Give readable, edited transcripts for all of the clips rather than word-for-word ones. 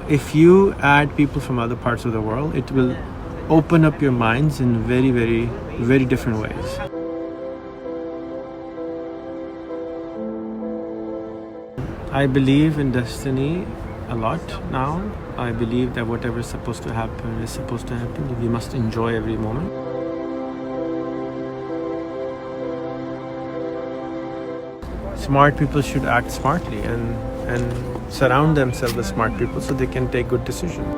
if you add people from other parts of the world, it will open up your minds in very, very, very different ways. I believe in destiny a lot now. I believe that whatever is supposed to happen is supposed to happen. We must enjoy every moment. Smart people should act smartly and surround themselves with smart people so they can take good decisions.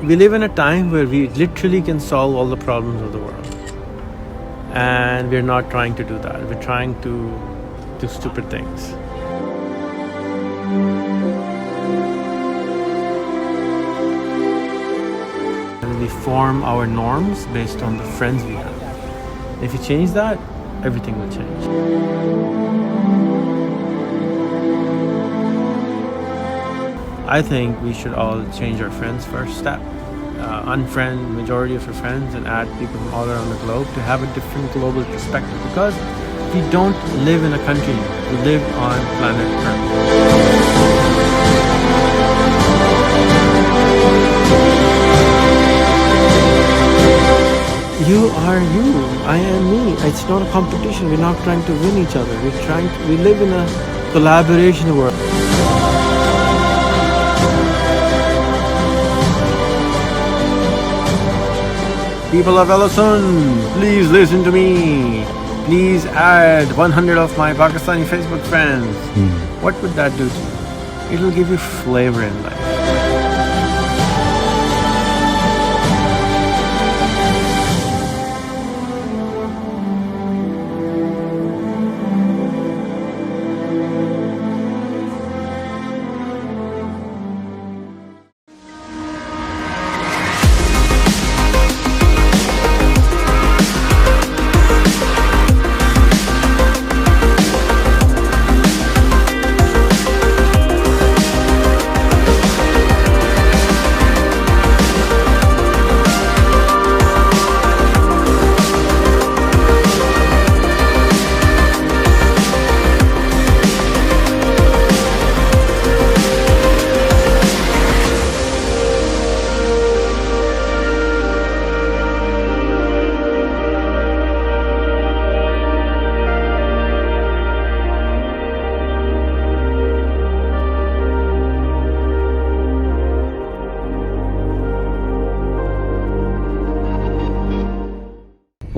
We live in a time where we literally can solve all the problems of the world. And we're not trying to do that. We're trying to do stupid things. And we form our norms based on the friends we have. If you change that, everything will change. I think we should all change our friends first step. Unfriend majority of your friends and add people from all around the globe to have a different global perspective, because we don't live in a country, we live on planet Earth. You are you, I am me. It's not a competition. We're not trying to win each other. We live in a collaboration world. People of Ellison, please listen to me. Please add 100 of my Pakistani Facebook friends. What would that do to you? It will give you flavor in life.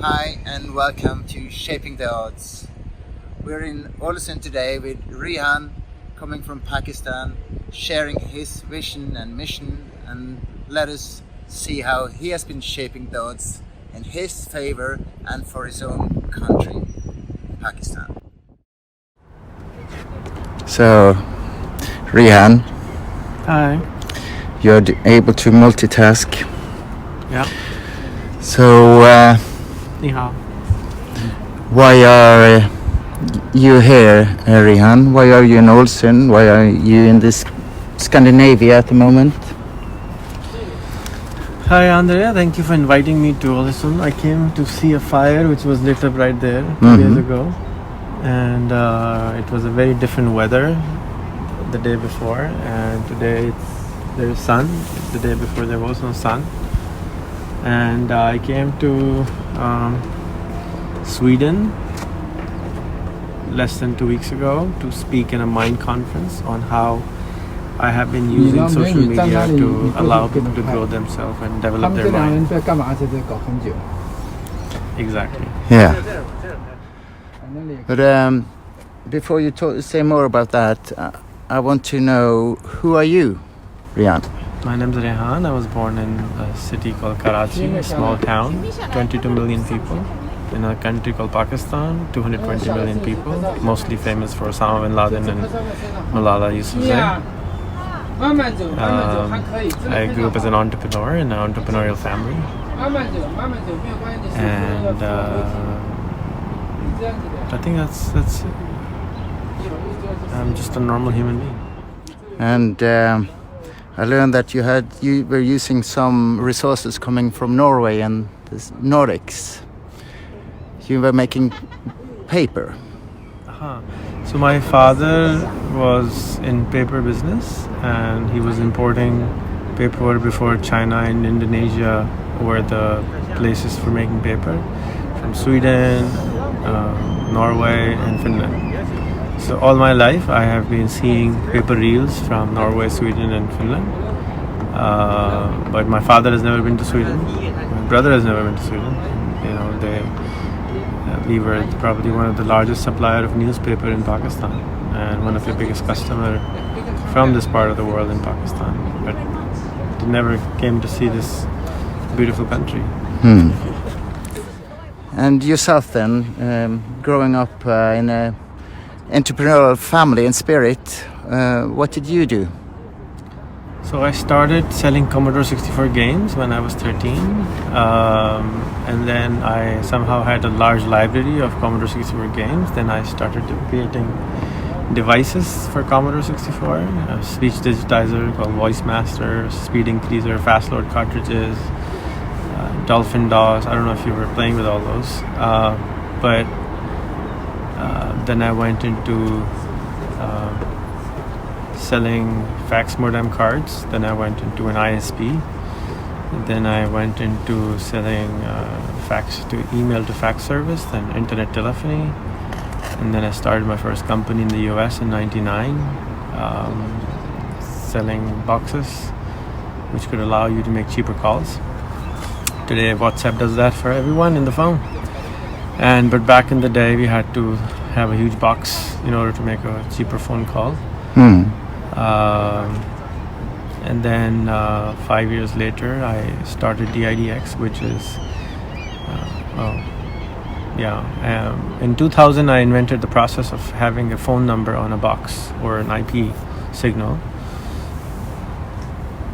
Hi and welcome to Shaping the Odds. We're in Eidskrem today with Rehan, coming from Pakistan, sharing his vision and mission, and let us see how he has been shaping the odds in his favor and for his own country, Pakistan. So, Rehan, Hi. you're able to multitask. Yeah. So, Ni hao. why are you here, Rehan? Why are you in Eidskrem? Why are you in this Scandinavia at the moment? Hi André, thank you for inviting me to Eidskrem. I came to see a fire which was lit up right there 2 days ago, and it was a very different weather the day before, and today there's sun. The day before there was no sun, and I came to Sweden less than 2 weeks ago to speak in a mind conference on how I have been using social media to allow people to grow themselves and develop their mind. Exactly. Yeah. But before you say more about that, I want to know, who are you, Rehan? My name is Rehan. I was born in a city called Karachi, a small town, 22 million people, in a country called Pakistan, 220 million people, mostly famous for Osama bin Laden and Malala Yousafzai. I grew up as an entrepreneur in an entrepreneurial family, and I think that's it. I'm just a normal human being. And I learned that you were using some resources coming from Norway and the Nordics. You were making paper. So my father was in paper business, and he was importing paper before China and Indonesia were the places for making paper, from Sweden, Norway and Finland. So all my life I have been seeing paper reels from Norway, Sweden and Finland. But my father has never been to Sweden. My brother has never been to Sweden. You know, we were probably one of the largest supplier of newspaper in Pakistan and one of the biggest customer from this part of the world in Pakistan. But they never came to see this beautiful country. And yourself then, growing up in a entrepreneurial family and spirit, what did you do? So I started selling Commodore 64 games when I was 13, and then I somehow had a large library of Commodore 64 games. Then I started creating devices for Commodore 64, a speech digitizer called Voice Master, speed increaser, fast load cartridges, Dolphin DOS. I don't know if you were playing with all those, but then I went into selling fax modem cards. Then I went into an ISP. Then I went into selling fax to email to fax service, then internet telephony. And then I started my first company in the US in '99, selling boxes which could allow you to make cheaper calls. Today WhatsApp does that for everyone in the phone. But back in the day we had to have a huge box in order to make a cheaper phone call. And then 5 years later I started DIDX, which is in 2000 I invented the process of having a phone number on a box or an IP signal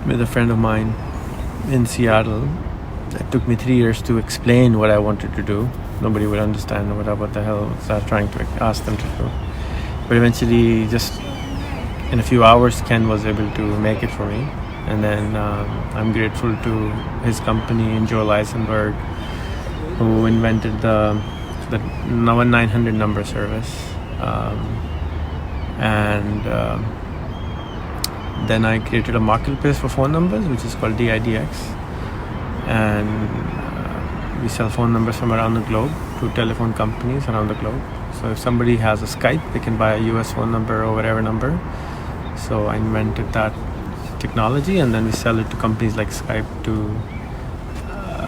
with a friend of mine in Seattle. It took me 3 years to explain what I wanted to do. Nobody would understand what the hell was I trying to ask them to do. But eventually, just in a few hours, Ken was able to make it for me. And then I'm grateful to his company, Joe Eisenberg, who invented the 900 number service. Then I created a marketplace for phone numbers, which is called DIDX. And we sell phone numbers from around the globe to telephone companies around the globe. So if somebody has a Skype, they can buy a US phone number or whatever number. So I invented that technology, and then we sell it to companies like Skype to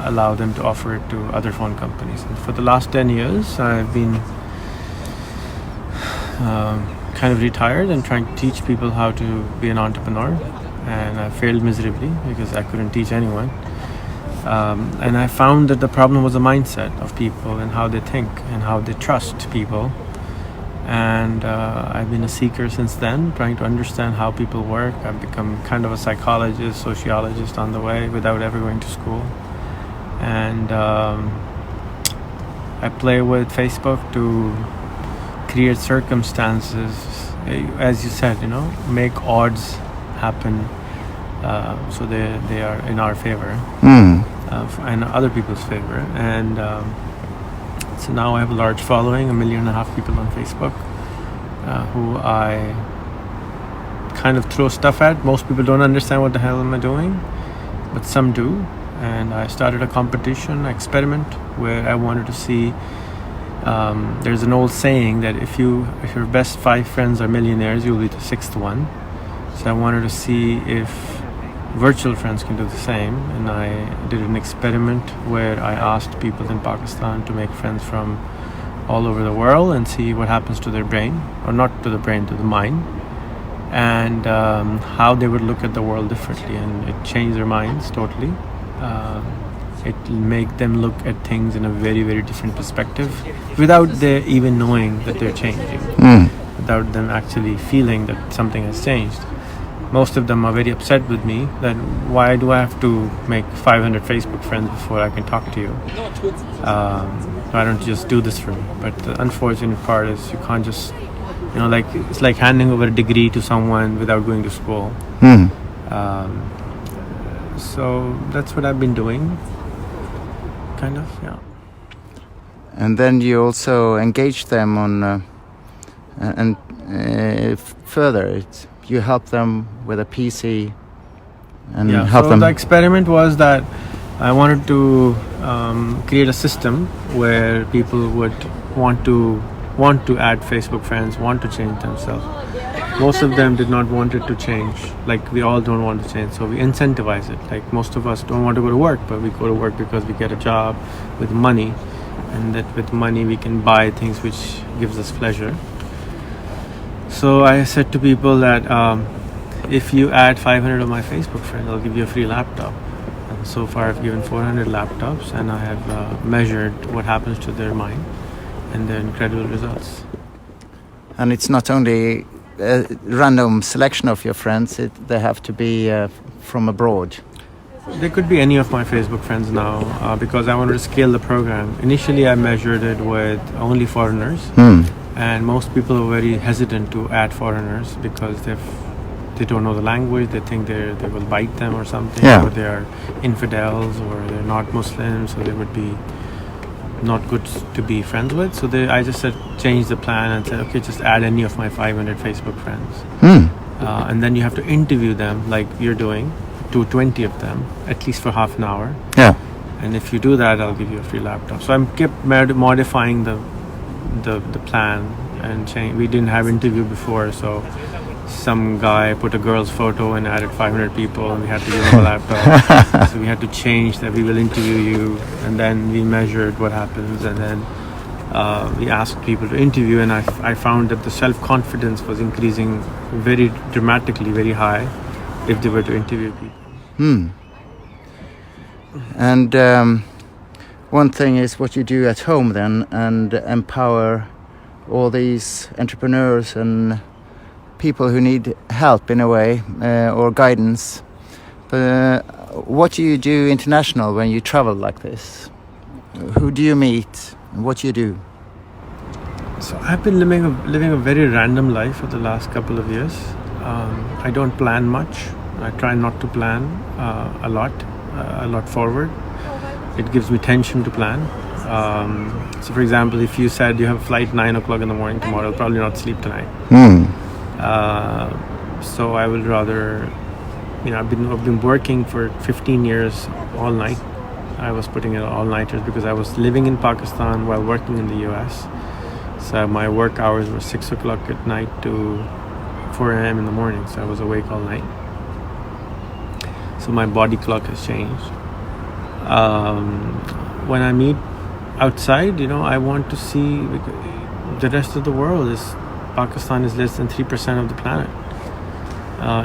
allow them to offer it to other phone companies. And for the last 10 years, I've been kind of retired and trying to teach people how to be an entrepreneur. And I failed miserably because I couldn't teach anyone. And I found that the problem was the mindset of people and how they think and how they trust people. And I've been a seeker since then, trying to understand how people work. I've become kind of a psychologist, sociologist on the way without ever going to school. And I play with Facebook to create circumstances, as you said, make odds happen so they are in our favor. And other people's favor. And so now I have a large following, 1.5 million people on Facebook, who I kind of throw stuff at. Most people don't understand what the hell am I doing, but some do. And I started a competition, experiment, where I wanted to see, there's an old saying that if your best 5 friends are millionaires, you'll be the 6th one. So I wanted to see if virtual friends can do the same, and I did an experiment where I asked people in Pakistan to make friends from all over the world and see what happens to their brain, or not to the brain, to the mind, and how they would look at the world differently. And it changed their minds totally. It make them look at things in a very, very different perspective without they even knowing that they're changing, without them actually feeling that something has changed. Most of them are very upset with me that why do I have to make 500 Facebook friends before I can talk to you? Why don't you just do this for me? But the unfortunate part is you can't just, it's like handing over a degree to someone without going to school. So that's what I've been doing, kind of, yeah. And then you also engage them on and further, you help them with a PC and Yeah, help so them. the experiment was that I wanted to create a system where people would want to add Facebook friends, want to change themselves. Most of them did not want it to change. Like, we all don't want to change, so we incentivize it. Like, most of us don't want to go to work, but we go to work because we get a job with money, and that with money we can buy things which gives us pleasure. So I said to people that if you add 500 of my Facebook friends, I'll give you a free laptop. And so far I've given 400 laptops, and I have measured what happens to their mind, and they're incredible results. And it's not only a random selection of your friends, they have to be from abroad. They could be any of my Facebook friends now, because I wanted to scale the program. Initially I measured it with only foreigners, and most people are very hesitant to add foreigners because they don't know the language. They think they will bite them or something, or they are infidels, or they're not Muslims, so they would be not good to be friends with. So I just changed the plan and said, okay, just add any of my 500 Facebook friends, and then you have to interview them like you're doing, to 20 of them at least for half an hour. Yeah. And if you do that, I'll give you a free laptop. So I'm kept modifying the plan and change. We didn't have interview before, so some guy put a girl's photo and added 500 people, and we had to give him a laptop. So we had to change that. We will interview you, and then we measured what happens, and then we asked people to interview, and I found that the self-confidence was increasing very dramatically, very high, if they were to interview people. And one thing is what you do at home then, and empower all these entrepreneurs and people who need help in a way, or guidance. But what do you do international when you travel like this? Who do you meet? What do you do? So I've been living a very random life for the last couple of years. I don't plan much. I try not to plan a lot forward. It gives me tension to plan. So for example, if you said you have a flight 9 o'clock in the morning tomorrow, I'll probably not sleep tonight. So I would rather, I've been working for 15 years all night. I was putting in all-nighters because I was living in Pakistan while working in the US. So my work hours were 6 o'clock at night to 4 a.m. in the morning. So I was awake all night. So my body clock has changed. When I meet outside, I want to see the rest of the world. Pakistan is less than 3% of the planet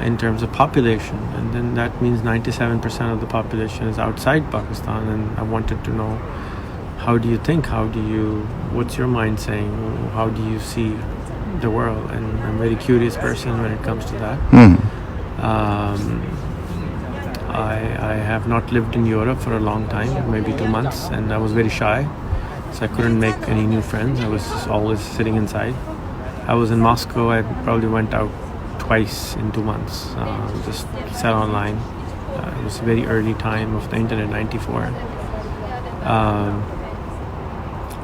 in terms of population, and then that means 97% of the population is outside Pakistan. And I wanted to know, how do you think? What's your mind saying? How do you see the world? And I'm a very curious person when it comes to that. I have not lived in Europe for a long time, maybe 2 months, and I was very shy, so I couldn't make any new friends. I was just always sitting inside. I was in Moscow. I probably went out twice in 2 months, just sat online. It was a very early time of the internet, 94.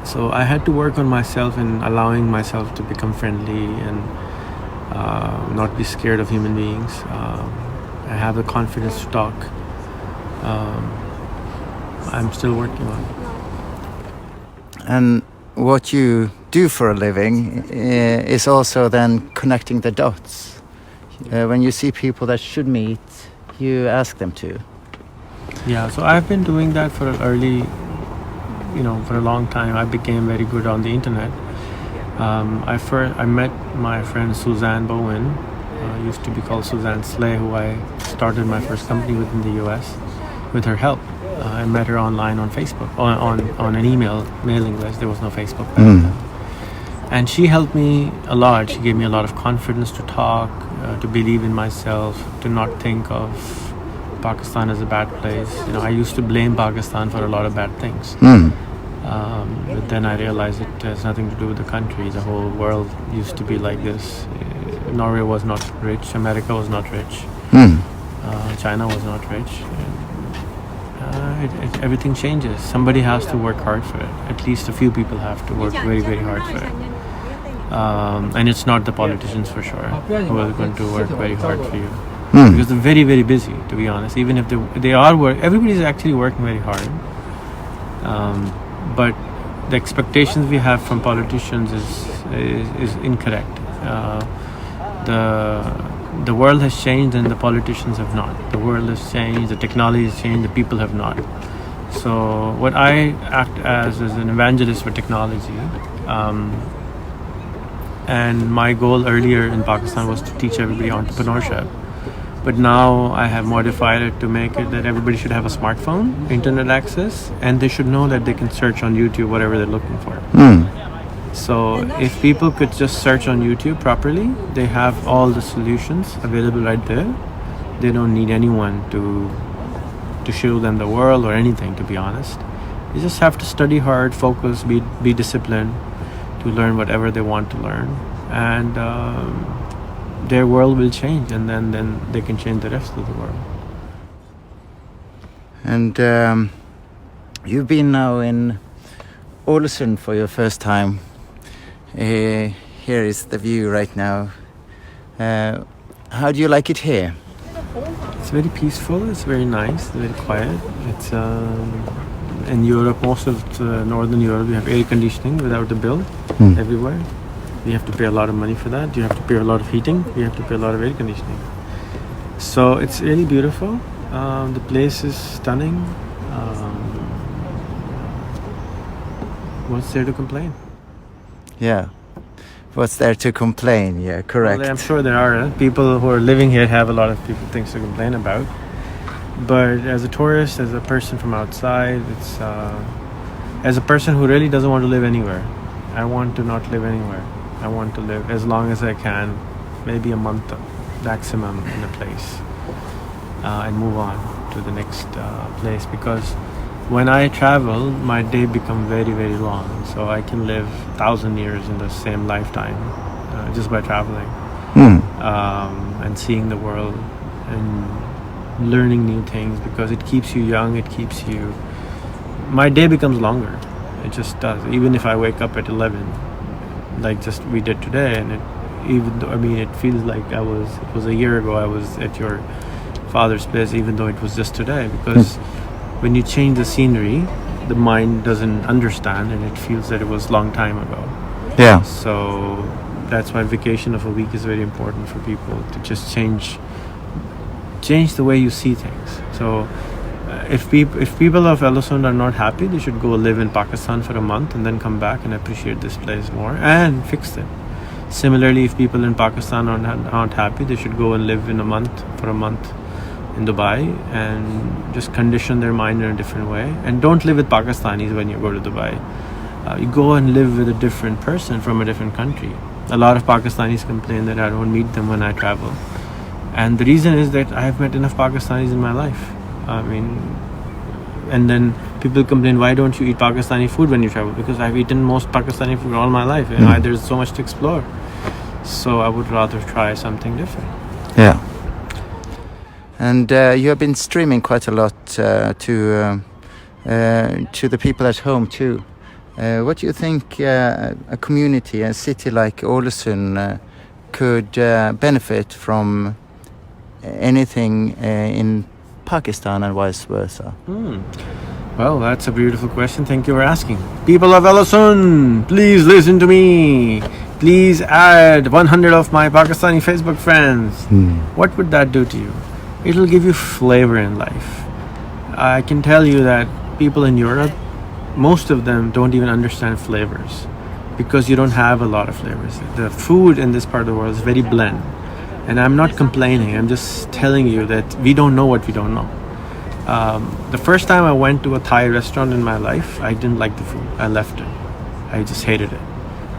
So I had to work on myself and allowing myself to become friendly and not be scared of human beings. I have the confidence to talk. I'm still working on it. And what you do for a living is also then connecting the dots. When you see people that should meet, you ask them to. Yeah, so I've been doing that for a long time. I became very good on the internet. I met my friend Suzanne Bowen, used to be called Suzanne Slay, who I started my first company with in the US with her help. I met her online on Facebook, on an mailing list. There was no Facebook back then. And she helped me a lot. She gave me a lot of confidence to talk, to believe in myself, to not think of Pakistan as a bad place. I used to blame Pakistan for a lot of bad things. But then I realized it has nothing to do with the country. The whole world used to be like this. Norway was not rich. America was not rich. China was not rich. Everything changes. Somebody has to work hard for it. At least a few people have to work very, very hard for it. And it's not the politicians for sure who are going to work very hard for you. Hmm. Because they're very, very busy, to be honest. Even if they are everybody's actually working very hard. But the expectations we have from politicians is incorrect. The world has changed and the politicians have not. The world has changed, the technology has changed, the people have not. So what I act as is an evangelist for technology. And my goal earlier in Pakistan was to teach everybody entrepreneurship. But now I have modified it to make it that everybody should have a smartphone, internet access, and they should know that they can search on YouTube whatever they're looking for. Hmm. So if people could just search on YouTube properly, they have all the solutions available right there. They don't need anyone to show them the world or anything, to be honest. They just have to study hard, focus, be disciplined to learn whatever they want to learn. And their world will change, and then they can change the rest of the world. And you've been now in Ålesund for your first time. Here is the view right now. How do you like it here? It's very peaceful, it's very nice, very quiet. It's in Europe, most of northern Europe, you have air conditioning without the bill everywhere. You have to pay a lot of money for that. You have to pay a lot of heating. You have to pay a lot of air conditioning. So it's really beautiful. The place is stunning. What's there to complain? Yeah. What's there to complain? Yeah, correct. Well, I'm sure there are. People who are living here have a lot of things to complain about. But as a tourist, as a person from outside, it's as a person who really doesn't want to live anywhere. I want to not live anywhere. I want to live as long as I can, maybe a month maximum in a place, and move on to the next place. Because when I travel, my day becomes very, very long. So I can live 1,000 years in the same lifetime just by traveling and seeing the world and learning new things, because it keeps you young. It keeps you. My day becomes longer. It just does. Even if I wake up at 11, like just we did today, and it feels like it was a year ago I was at your father's place, even though it was just today. Because when you change the scenery, the mind doesn't understand, and it feels that it was a long time ago. Yeah. So that's why vacation of a week is very important for people, to just change the way you see things. So if people of Ålesund are not happy, they should go live in Pakistan for a month and then come back and appreciate this place more and fix it. Similarly, if people in Pakistan aren't happy, they should go and live for a month in Dubai and just condition their mind in a different way. And don't live with Pakistanis when you go to Dubai. You go and live with a different person from a different country. A lot of Pakistanis complain that I don't meet them when I travel. And the reason is that I have met enough Pakistanis in my life. And then people complain, why don't you eat Pakistani food when you travel? Because I've eaten most Pakistani food all my life. There's so much to explore. So I would rather try something different. Yeah. And you have been streaming quite a lot to the people at home too. What do you think a community, a city like Ålesund could benefit from anything in Pakistan and vice versa? Well, that's a beautiful question. Thank you for asking. People of Ålesund, please listen to me. Please add 100 of my Pakistani Facebook friends. What would that do to you? It'll give you flavor in life. I can tell you that people in Europe, most of them don't even understand flavors, because you don't have a lot of flavors. The food in this part of the world is very bland. And I'm not complaining, I'm just telling you that we don't know what we don't know. The first time I went to a Thai restaurant in my life, I didn't like the food. I left it. I just hated it.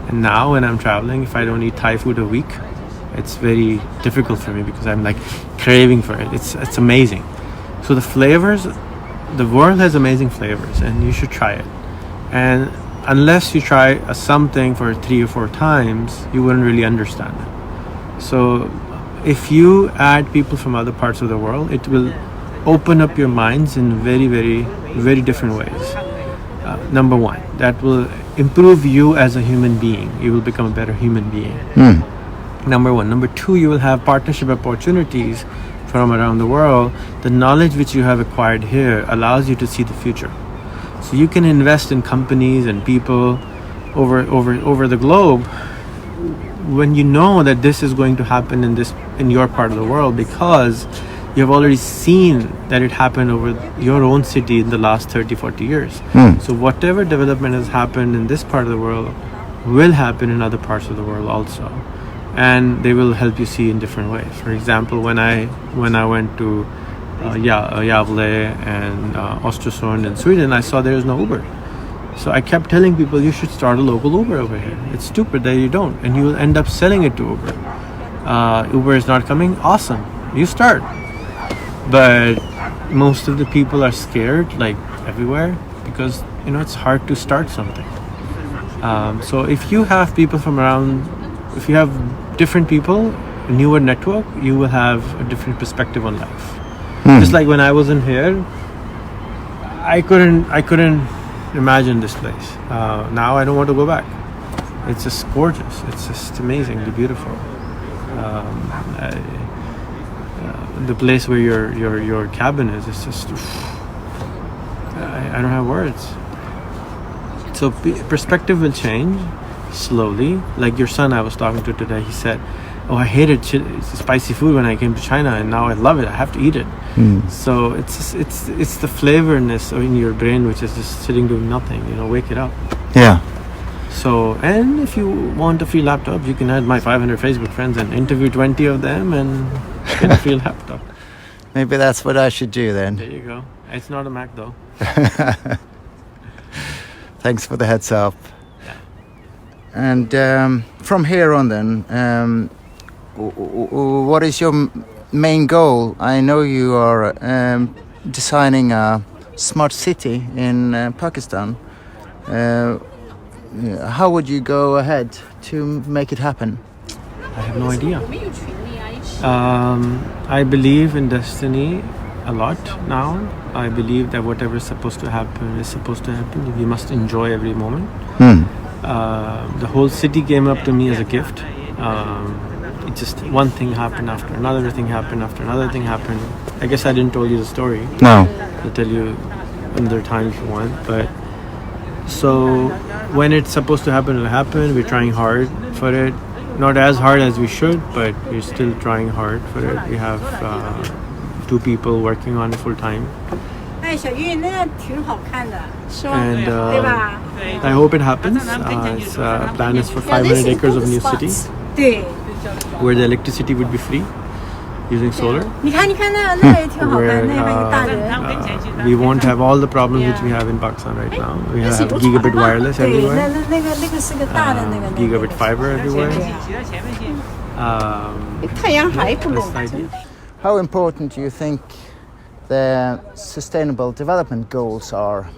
And now when I'm traveling, if I don't eat Thai food a week, it's very difficult for me, because I'm like craving for it. It's amazing. So the flavors, the world has amazing flavors, and you should try it. And unless you try something for 3 or 4 times, you wouldn't really understand it. So if you add people from other parts of the world, it will open up your minds in very, very, very different ways. Number one, that will improve you as a human being. You will become a better human being. Number one. Number two, you will have partnership opportunities from around the world. The knowledge which you have acquired here allows you to see the future. So you can invest in companies and people over the globe when you know that this is going to happen in your part of the world, because you have already seen that it happened over your own city in the last 30-40 years. So whatever development has happened in this part of the world will happen in other parts of the world also, and they will help you see in different ways. For example, when I went to Gävle and Östersund in Sweden, I saw there is no Uber. So I kept telling people, you should start a local Uber over here. It's stupid that you don't, and you will end up selling it to Uber. Uber is not coming, awesome, you start. But most of the people are scared, like everywhere, because it's hard to start something. So if you have people from around, if you have different people, a newer network, you will have a different perspective on life. Just like when I wasn't here, I couldn't imagine this place. Now I don't want to go back. It's just gorgeous. It's just amazingly beautiful. The place where your cabin is, it's just, I don't have words. So perspective will change slowly. Like your son I was talking to today, he said, oh, I hated spicy food when I came to China, and now I love it. I have to eat it. So it's the flavorness in your brain which is just sitting doing nothing. Wake it up. Yeah. So, and if you want a free laptop, you can add my 500 Facebook friends and interview 20 of them and get a free laptop. Maybe that's what I should do then. There you go. It's not a Mac though. Thanks for the heads up. Yeah. And from here on then, what is your main goal? I know you are designing a smart city in Pakistan. How would you go ahead to make it happen? I have no idea. I believe in destiny a lot now. I believe that whatever is supposed to happen is supposed to happen. We must enjoy every moment. The whole city came up to me as a gift. It just one thing happened after another thing happened after another thing happened. I guess I didn't tell you the story. No. I'll tell you another time if you want. But so when it's supposed to happen, it'll happen. We're trying hard for it. Not as hard as we should, but we're still trying hard for it. We have 2 people working on it full time. And I hope it happens. Its plan is for 500 acres of new city, where the electricity would be free using solar. Where we won't have all the problems which we have in Pakistan right now. We have gigabit wireless everywhere, gigabit fiber everywhere. That's the idea. How important do you think the sustainable development goals are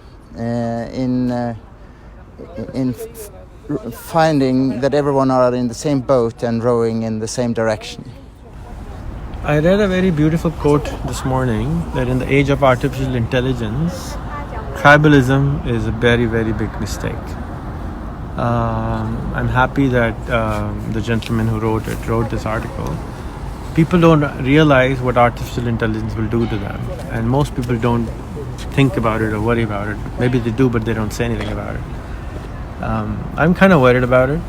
in finding that everyone are in the same boat and rowing in the same direction? I read a very beautiful quote this morning that in the age of artificial intelligence, tribalism is a very, very big mistake. I'm happy that the gentleman who wrote this article. People don't realize what artificial intelligence will do to them, and most people don't think about it or worry about it. Maybe they do, but they don't say anything about it. I'm kind of worried about it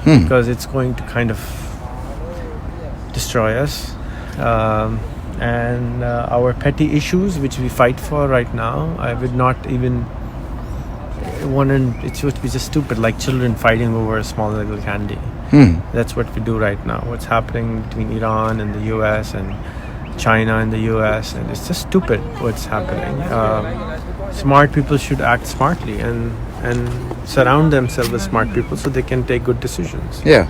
because it's going to kind of destroy us. And our petty issues which we fight for right now, I would not even want to, it would be just stupid, like children fighting over a small little candy. That's what we do right now. What's happening between Iran and the US and China and the US, and it's just stupid what's happening. Smart people should act smartly and surround themselves with smart people so they can take good decisions. Yeah.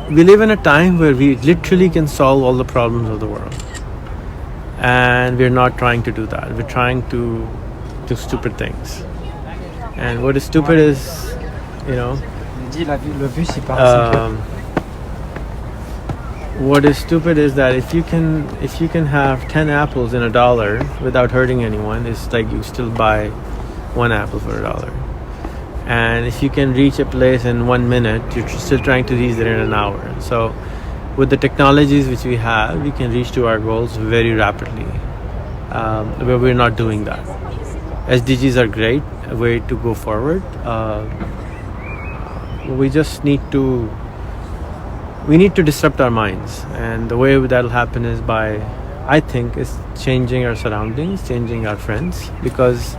We live in a time where we literally can solve all the problems of the world, and we're not trying to do that. We're trying to do stupid things, and what is stupid is, what is stupid is that if you can have 10 apples in $1 without hurting anyone, it's like you still buy 1 apple for $1. And if you can reach a place in 1 minute, you're still trying to reach there in an hour. So with the technologies which we have, we can reach to our goals very rapidly, but we're not doing that. SDGs are great, a way to go forward. We just need to disrupt our minds, and the way that'll happen is by, I think, is changing our surroundings, changing our friends, because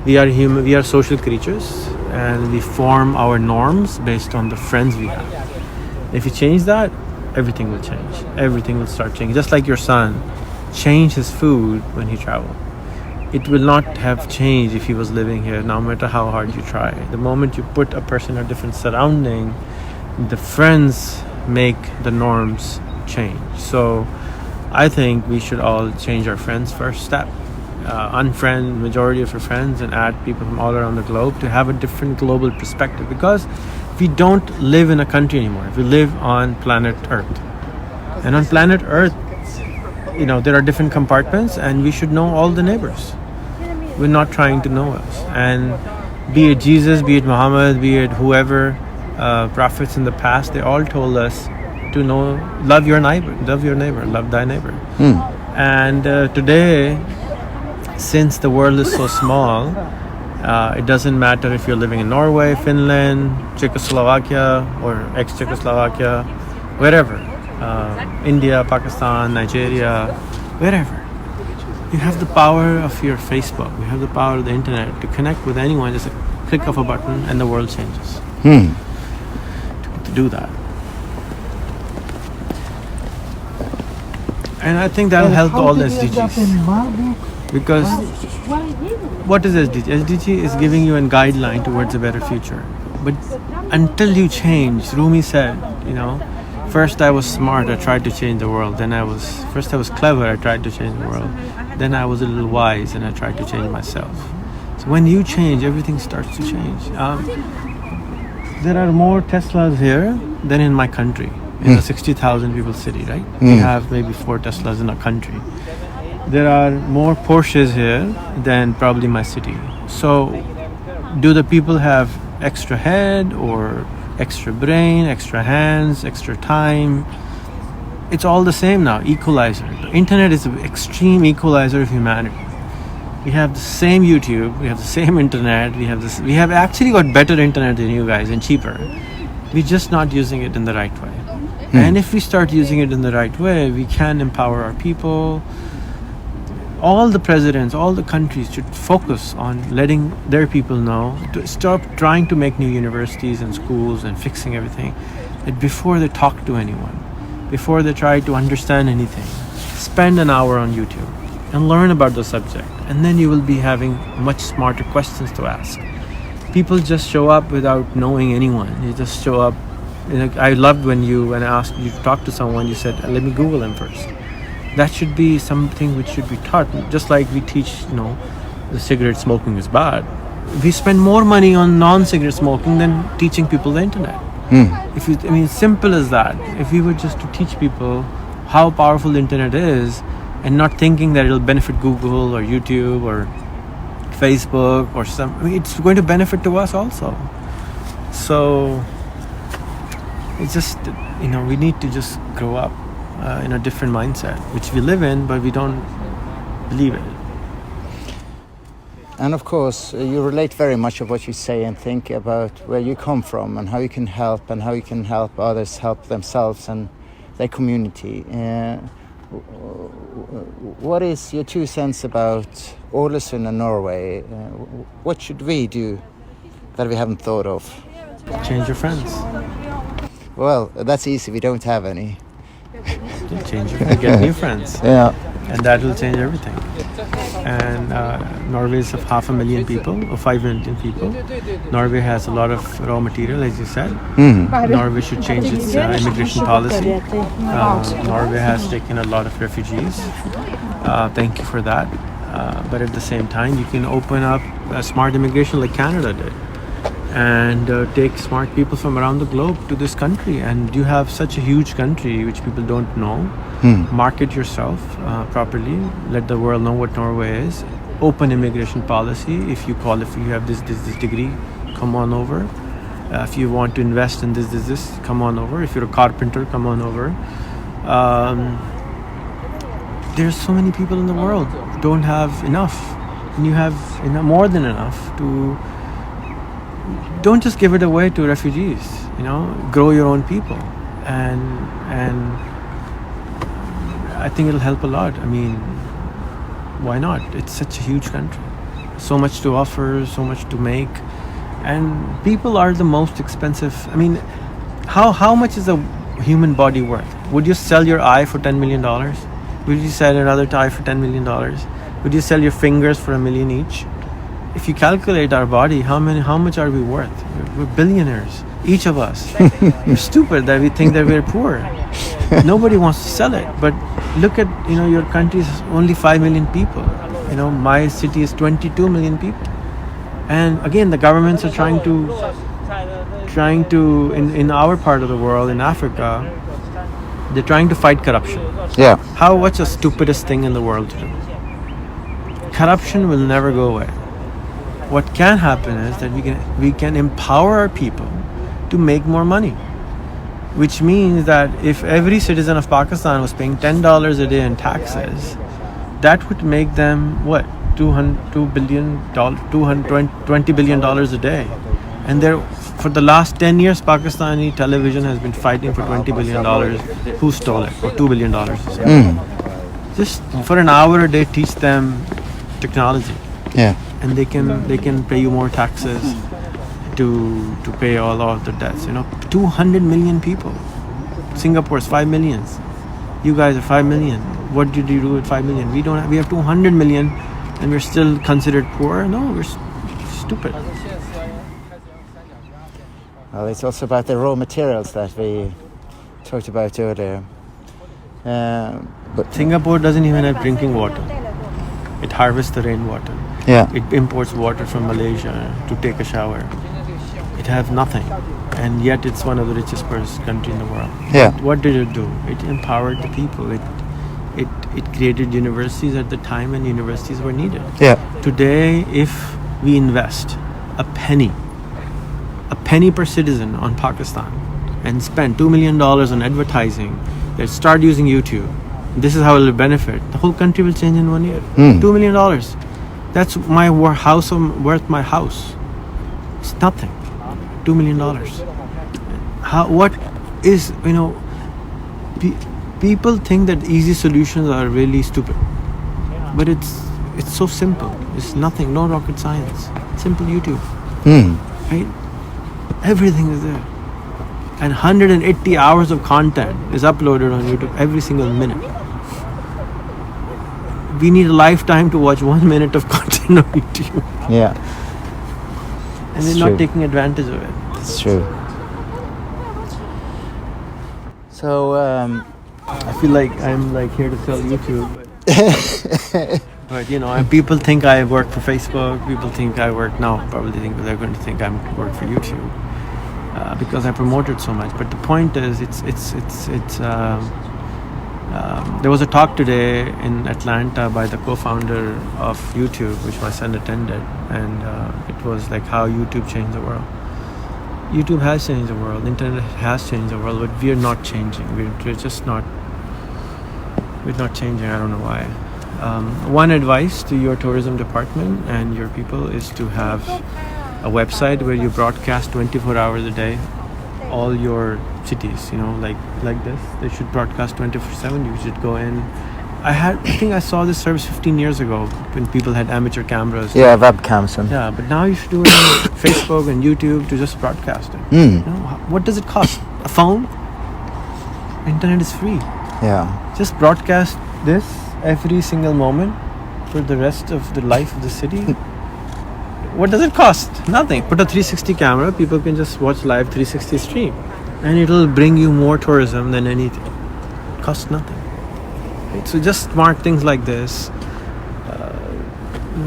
we are human, we are social creatures, and we form our norms based on the friends we have. If you change that, everything will change. Everything will start changing. Just like your son changed his food when he traveled. It will not have changed if he was living here, no matter how hard you try. The moment you put a person in a different surrounding, the friends make the norms change. So I think we should all change our friends first step. Unfriend majority of your friends and add people from all around the globe to have a different global perspective, because we don't live in a country anymore. We live on planet Earth, and on planet Earth, there are different compartments, and we should know all the neighbors. We're not trying to know us. And be it Jesus, be it Muhammad, be it whoever, prophets in the past, they all told us to love your neighbor, love thy neighbor. And today, since the world is so small, it doesn't matter if you're living in Norway, Finland, Czechoslovakia, or ex-Czechoslovakia, wherever, India, Pakistan, Nigeria, wherever. You have the power of your Facebook, you have the power of the internet to connect with anyone, just a click of a button, and the world changes. To do that. And I think that'll help all the SDGs. Because what is SDG? SDG is giving you a guideline towards a better future. But until you change, Rumi said, first I was smart, I tried to change the world. First I was clever, I tried to change the world. Then I was a little wise and I tried to change myself. So when you change, everything starts to change. There are more Teslas here than in my country, in a 60,000 people city, right? We have maybe 4 Teslas in a country. There are more Porsches here than probably my city. So do the people have extra head or extra brain, extra hands, extra time? It's all the same now. Equalizer. The internet is an extreme equalizer of humanity. We have the same YouTube, we have the same internet, we have actually got better internet than you guys and cheaper. We're just not using it in the right way. And if we start using it in the right way, we can empower our people. All the presidents, all the countries should focus on letting their people know to stop trying to make new universities and schools and fixing everything. That before they talk to anyone, before they try to understand anything, spend an hour on YouTube and learn about the subject, and then you will be having much smarter questions to ask. People just show up without knowing anyone. You just show up. I loved when I asked you to talk to someone, you said, let me Google them first. That should be something which should be taught. Just like we teach, the cigarette smoking is bad. We spend more money on non-cigarette smoking than teaching people the internet. Simple as that. If we were just to teach people how powerful the internet is, and not thinking that it'll benefit Google or YouTube or Facebook or it's going to benefit to us also. So it's just, we need to just grow up in a different mindset, which we live in, but we don't believe it. And of course, you relate very much of what you say and think about where you come from and how you can help and how you can help others help themselves and their community. What is your 2 cents about Ålesund and Norway? What should we do that we haven't thought of? Change your friends. Well, that's easy. We don't have any. Change your friends. Get new friends. Yeah. And that will change everything. And Norway is of 500,000 people, or 5 million people. Norway has a lot of raw material, as you said. Norway should change its immigration policy. Norway has taken a lot of refugees. Thank you for that. But at the same time, you can open up a smart immigration like Canada did. and take smart people from around the globe to this country. And you have such a huge country which people don't know. Market yourself properly. Let the world know what Norway is. Open immigration policy. If you have this degree, come on over. If you want to invest in this, come on over. If you're a carpenter, come on over. There's so many people in the world who don't have enough, and you have more than enough to. Don't just give it away to refugees. Grow your own people, and I think it'll help a lot. I mean, why not? It's such a huge country, so much to offer, so much to make. And people are the most expensive. I mean, how much is a human body worth? Would you sell your eye for $10 million? Would you sell another eye for $10 million? Would you sell your fingers for $1 million each? If you calculate our body, how much are we worth? We're billionaires, each of us. We're stupid that we think that we're poor. Nobody wants to sell it. But look at, your country is only 5 million people. My city is 22 million people. And again, the governments are trying to in our part of the world, in Africa, they're trying to fight corruption. Yeah. What's the stupidest thing in the world to do? Corruption will never go away. What can happen is that we can empower our people to make more money, which means that if every citizen of Pakistan was paying $10 a day in taxes, that would make them what? $20 billion a day. And for the last 10 years, Pakistani television has been fighting for $20 billion. Who stole it? Or $2 billion. Just for an hour a day, teach them technology. Yeah. And they can pay you more taxes to pay all of the debts. 200 million people. Singapore is 5 million. You guys are 5 million. What did you do with 5 million? We have 200 million. And we're still considered poor? No, we're stupid. Well, it's also about the raw materials that we talked about earlier. But Singapore doesn't even have drinking water. It harvests the rainwater. Yeah. It imports water from Malaysia to take a shower. It has nothing. And yet it's one of the richest countries in the world. Yeah. What did it do? It empowered the people. It created universities at the time when universities were needed. Yeah. Today, if we invest a penny per citizen on Pakistan and spend $2 million on advertising, let's start using YouTube. This is how it will benefit. The whole country will change in 1 year. $2 million. That's my house worth my house. It's nothing. $2 million. What is, people think that easy solutions are really stupid, but it's so simple. It's nothing, no rocket science. Simple YouTube, right? Everything is there, and 180 hours of content is uploaded on YouTube every single minute. We need a lifetime to watch 1 minute of content on YouTube. Yeah. And we're not taking advantage of it. It's true. So. I feel like I'm here to sell YouTube, but people think I work for Facebook. People think I work now. Probably they're going to think I work for YouTube because I promote it so much. But the point is, there was a talk today in Atlanta by the co-founder of YouTube, which my son attended, and it was like how YouTube changed the world. YouTube has changed the world. Internet has changed the world, but we're not changing. We're just not. We're not changing. I don't know why. One advice to your tourism department and your people is to have a website where you broadcast 24 hours a day, all your cities. Like this. They should broadcast 24/7. You should go in. I think I saw this service 15 years ago when people had amateur cameras. Yeah, webcams. Yeah, but now you should do it on Facebook and YouTube to just broadcast it. What does it cost? A phone? Internet is free. Yeah. Just broadcast this every single moment for the rest of the life of the city. What does it cost? Nothing. Put a 360 camera. People can just watch live 360 stream. And it'll bring you more tourism than anything. It costs nothing. So just smart things like this.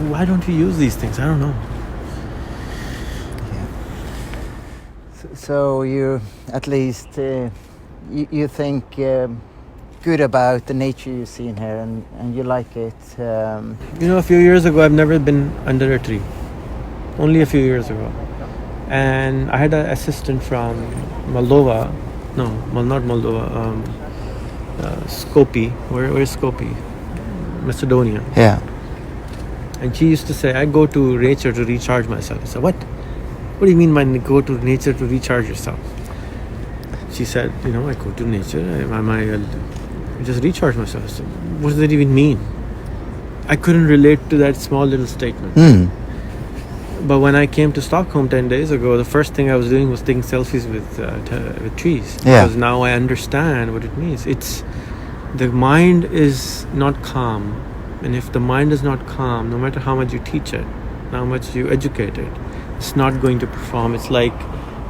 Why don't we use these things? I don't know. So you, at least, you think good about the nature you've seen here, and you like it. You know, a few years ago, I've never been under a tree. Only a few years ago. And I had an assistant from Moldova. No, well, not Moldova. Skopje. Where's Skopje? Macedonia. Yeah. And she used to say, I go to nature to recharge myself. I said, what? What do you mean by go to nature to recharge yourself? She said, you know, I go to nature, I just recharge myself. I said, what does that even mean? I couldn't relate to that small little statement. But when I came to Stockholm 10 days ago, the first thing I was doing was taking selfies with trees. Yeah. Because now I understand what it means. The mind is not calm. And if the mind is not calm, no matter how much you teach it, how much you educate it, it's not going to perform. It's like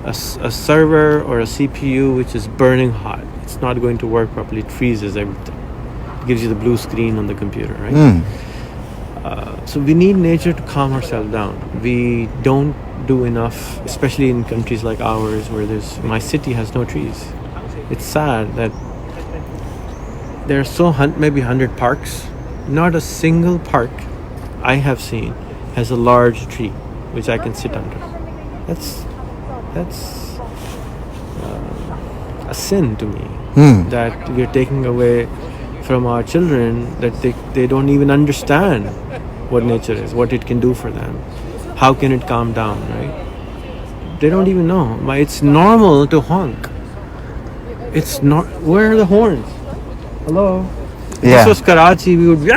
a server or a CPU which is burning hot. It's not going to work properly. It freezes everything. It gives you the blue screen on the computer, right? So we need nature to calm ourselves down. We don't do enough, especially in countries like ours where my city has no trees. It's sad that there are maybe 100 parks. Not a single park I have seen has a large tree which I can sit under. That's a sin to me, that we're taking away from our children, that they don't even understand what nature is, what it can do for them, how can it calm down, right? They don't even know. It's normal to honk. It's not. Where are the horns? Hello. Yeah. This was Karachi. We would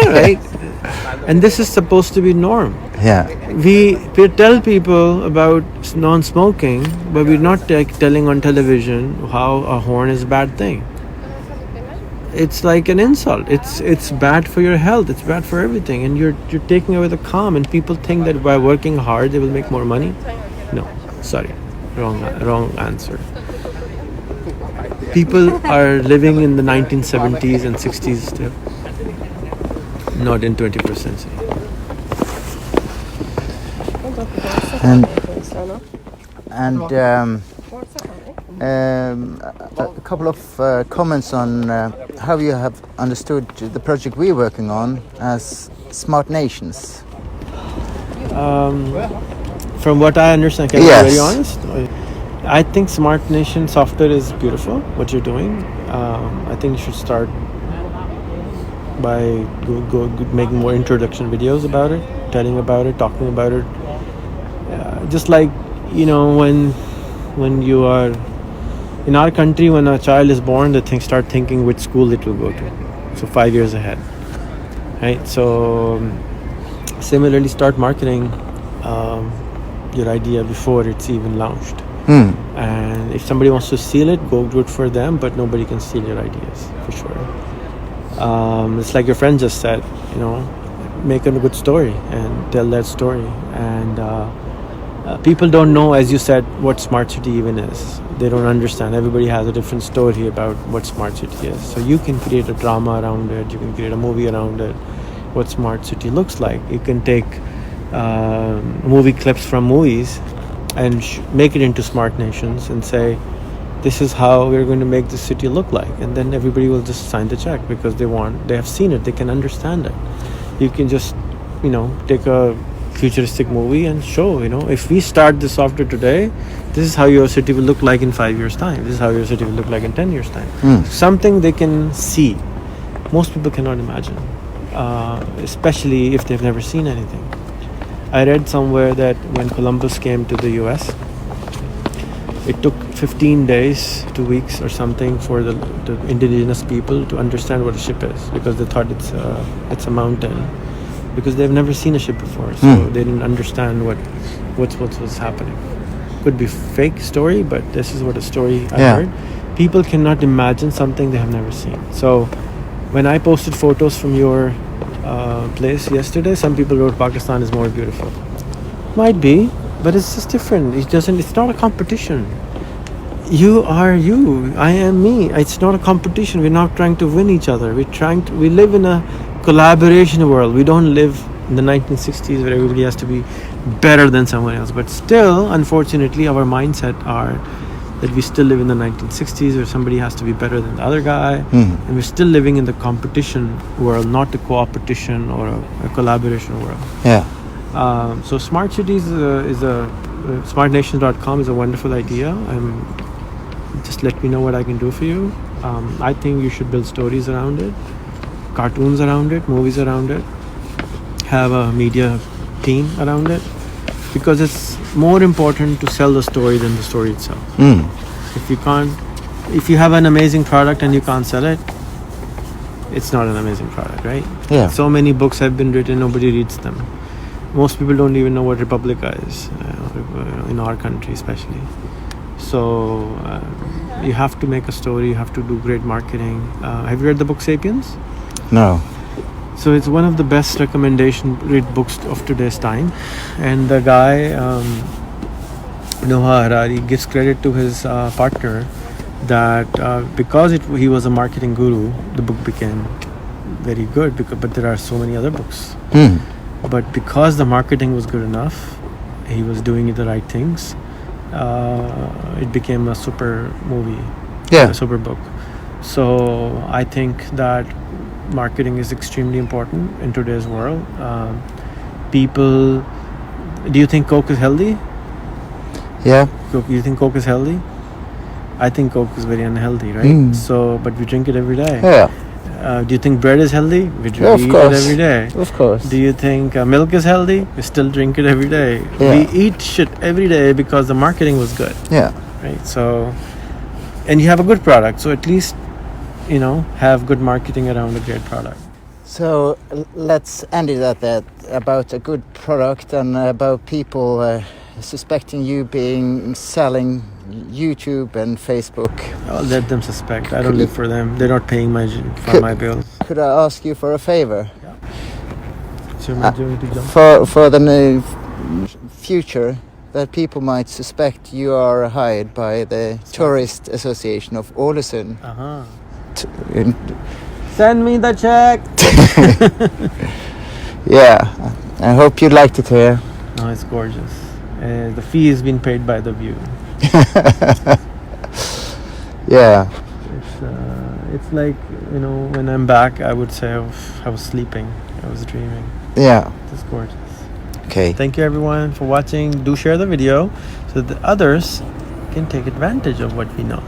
right, and this is supposed to be norm. Yeah. We tell people about non-smoking, but we're not telling on television how a horn is a bad thing. It's like an insult. It's bad for your health. It's bad for everything, and you're taking away the calm. And people think that by working hard they will make more money. No, sorry, wrong answer. People are living in the 1970s and 60s still, not in 21st century. And a couple of comments on how you have understood the project we're working on as Smart Nations. From what I understand, can Yes. I be very honest? I think Smart Nation software is beautiful, what you're doing. I think you should start by making more introduction videos about it, telling about it, talking about it. Just like, you know, when you are in our country, when a child is born, they start thinking which school it will go to. So 5 years ahead, right? So similarly, start marketing your idea before it's even launched. And if somebody wants to steal it, go do it for them, but nobody can steal your ideas, for sure. It's like your friend just said, you know, make a good story and tell that story. And people don't know, as you said, what smart city even is. They don't understand. Everybody has a different story about what smart city is. So you can create a drama around it. You can create a movie around it. What smart city looks like. You can take movie clips from movies and make it into Smart Nations and say, this is how we're going to make the city look like. And then everybody will just sign the check because they have seen it. They can understand it. You can just, you know, take a futuristic movie and show, you know, if we start the software today, this is how your city will look like in 5 years time. This is how your city will look like in 10 years time. Something they can see. Most people cannot imagine, especially if they've never seen anything. I read somewhere that when Columbus came to the US, it took 15 days, 2 weeks or something for the indigenous people to understand what a ship is, because they thought it's a mountain, because they've never seen a ship before, so they didn't understand what's happening. Could be fake story, but this is what a story I heard. People cannot imagine something they have never seen. So when I posted photos from your place yesterday, some people wrote Pakistan is more beautiful. Might be, but it's just different. It's not a competition. You are you, I am me. It's not a competition. We're not trying to win each other. We live in a collaboration world. We don't live in the 1960s where everybody has to be better than someone else. But still, unfortunately, our mindset are that we still live in the 1960s where somebody has to be better than the other guy. And we're still living in the competition world, not the co-opetition or a collaboration world. Yeah. So smart cities smartnations.com is a wonderful idea. Just let me know what I can do for you. I think you should build stories around it, cartoons around it, movies around it, have a media team around it, because it's more important to sell the story than the story itself. If you have an amazing product and you can't sell it, it's not an amazing product, right? Yeah. So many books have been written, nobody reads them. Most people don't even know what Republica is, in our country especially. So you have to make a story, you have to do great marketing. Have you read the book Sapiens? No. So it's one of the best read books of today's time. And the guy, Noah Harari, gives credit to his partner that because he was a marketing guru, the book became very good, but there are so many other books. But because the marketing was good enough, he was doing the right things, it became a super movie, a super book. So I think that marketing is extremely important in today's world. Do you think Coke is healthy? Yeah. Do you think Coke is healthy? I think Coke is very unhealthy, right? But we drink it every day. Yeah. Do you think bread is healthy? We eat it every day. Of course. Do you think milk is healthy? We still drink it every day. Yeah. We eat shit every day because the marketing was good. Yeah. Right. So, and you have a good product. So at least, have good marketing around a great product. So let's end it at that, about a good product and about people suspecting you selling YouTube and Facebook. I'll let them suspect. I don't live for them. They're not paying my bills. Could I ask you for a favor? Yeah. So am I doing to jump? For the new future, that people might suspect you are hired by the Tourist Association of Ålesund. Send me the check. Yeah, I hope you liked it here. No, it's gorgeous. The fee is being paid by the view. Yeah. It's like, when I'm back, I would say I was sleeping. I was dreaming. Yeah. It's gorgeous. Okay. Thank you everyone for watching. Do share the video so that others can take advantage of what we know.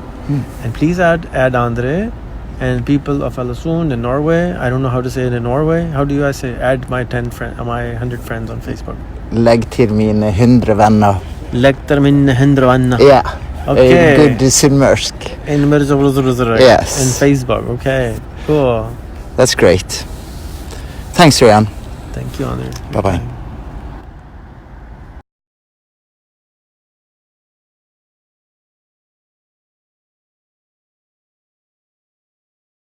And please add André and people of Ålesund in Norway. I don't know how to say it in Norway. How do I say add my 100 friends on Facebook? Legg till mina 100 vänner. Legg till mina 100 vänner. Yeah. Okay. Good Sunnmørsk. Yes. And Facebook. Okay. Cool. That's great. Thanks, Rehan. Thank you, André. Bye-bye.